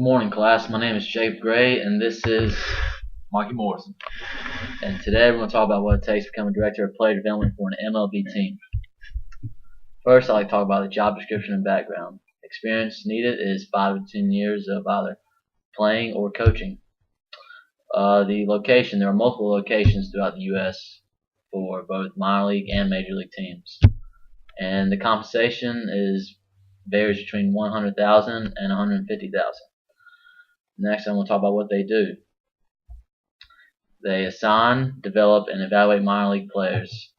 Good morning, class. My name is Jacob Gray, and this is Mikey Morrison. and today we're going to talk about what it takes to become a director of player development for an MLB team. First, I'd like to talk about the job description and background. Experience needed is 5 to 10 years of either playing or coaching. The location, there are multiple locations throughout the U.S. for both minor league and major league teams. And the compensation varies between $100,000 and $150,000. Next, I'm going to talk about what they do. They assign, develop, and evaluate minor league players.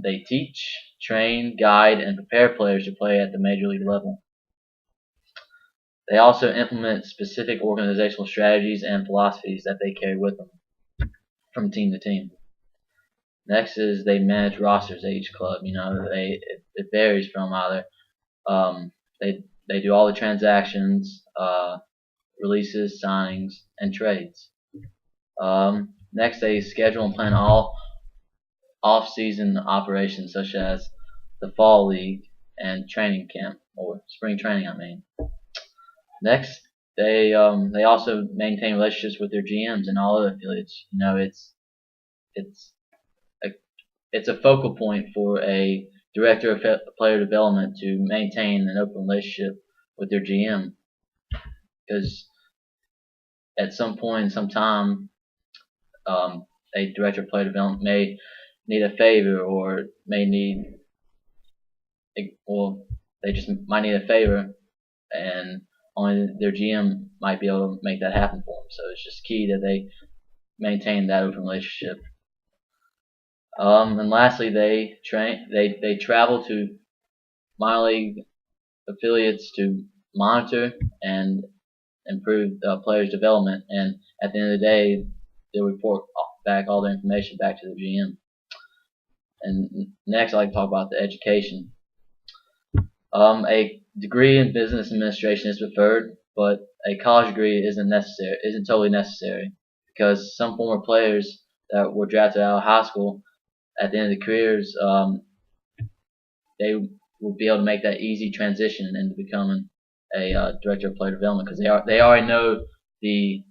They teach, train, guide, and prepare players to play at the major league level. They also implement specific organizational strategies and philosophies that they carry with them from team to team. Next is they manage rosters at each club. It varies from either they do all the transactions, releases, signings, and trades. Next, they schedule and plan all off-season operations such as the fall league and training camp, or spring training, I mean. Next, they also maintain relationships with their GMs and all other affiliates. It's a focal point for a director of player development to maintain an open relationship with their GM, because at some point in some time, a director of player development may need a favor, or they just might need a favor, and only their GM might be able to make that happen for them. So it's just key that they maintain that open relationship. And lastly, they travel to minor league affiliates to monitor and improve players' development, and at the end of the day, they'll report back all their information back to the GM. And next, I'd like to talk about the education. A degree in business administration is preferred, but a college degree isn't totally necessary, because some former players that were drafted out of high school, at the end of their careers, they will be able to make that easy transition into becoming a director of player development, because they already know the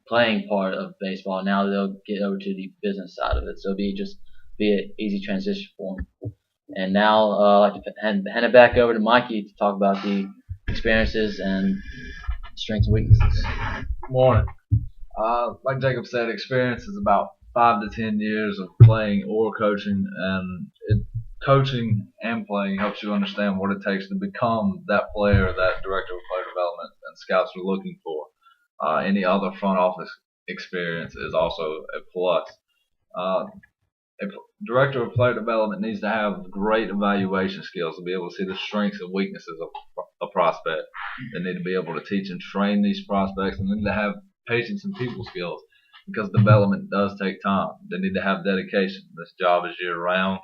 playing part of baseball. Now they'll get over to the business side of it, so it'll be an easy transition for them. And now I'd like to hand it back over to Mikey to talk about the experiences and strengths and weaknesses. Morning. Like Jacob said, experience is about 5 to 10 years of playing or coaching, and coaching and playing helps you understand what it takes to become that player that director of player development and scouts are looking for. Any other front office experience is also a plus. A director of player development needs to have great evaluation skills to be able to see the strengths and weaknesses of a prospect. They need to be able to teach and train these prospects, and they need to have patience and people skills, because development does take time. They need to have dedication. This job is year-round,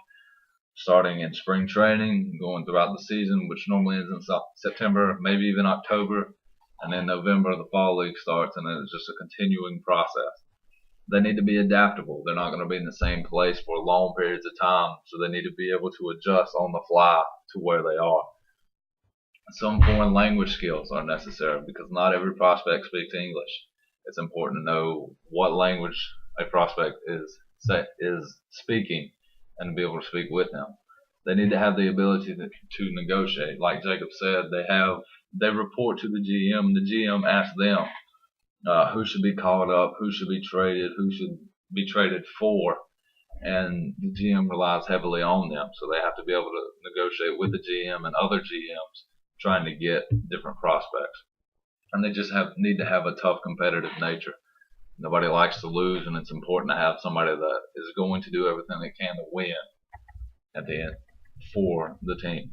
starting in spring training, going throughout the season, which normally ends in September, maybe even October, and then November the fall league starts, and then it's just a continuing process. They need to be adaptable. They're not going to be in the same place for long periods of time, so they need to be able to adjust on the fly to where they are. Some foreign language skills are necessary, because not every prospect speaks English. It's important to know what language a prospect is speaking and to be able to speak with them. They need to have the ability to negotiate. Like Jacob said, they report to the GM. The GM asks them who should be called up, who should be traded, who should be traded for, and the GM relies heavily on them. So they have to be able to negotiate with the GM and other GMs trying to get different prospects. And they just need to have a tough, competitive nature. Nobody likes to lose, and it's important to have somebody that is going to do everything they can to win at the end for the team.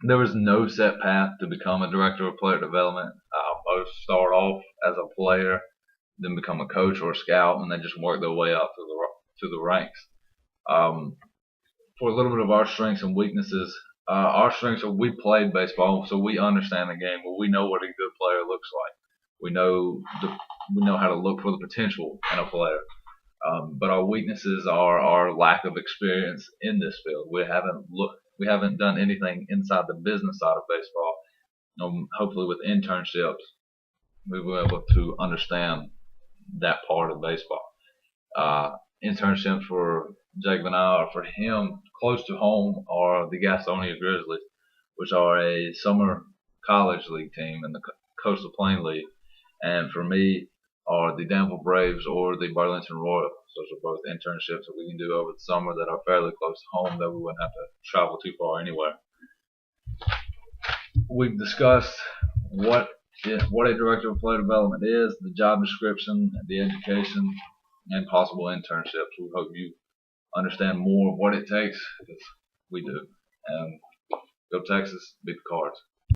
There is no set path to become a director of player development. Most start off as a player, then become a coach or a scout, and then just work their way up to the ranks. For a little bit of our strengths and weaknesses, our strengths are we played baseball, so we understand the game. Well, we know what a good player looks like. We know how to look for the potential in a player. But our weaknesses are our lack of experience in this field. We haven't we haven't done anything inside the business side of baseball. Hopefully with internships, we will be able to understand that part of baseball. Internships for Jacob and I, or for him, close to home, are the Gastonia Grizzlies, which are a summer college league team in the Coastal Plain League. And for me, are the Danville Braves or the Burlington Royals. Those are both internships that we can do over the summer that are fairly close to home, that we wouldn't have to travel too far anywhere. We've discussed what a director of player development is, the job description, the education, and possible internships. We hope you understand more of what it takes, because we do. And go Texas, beat the Cards.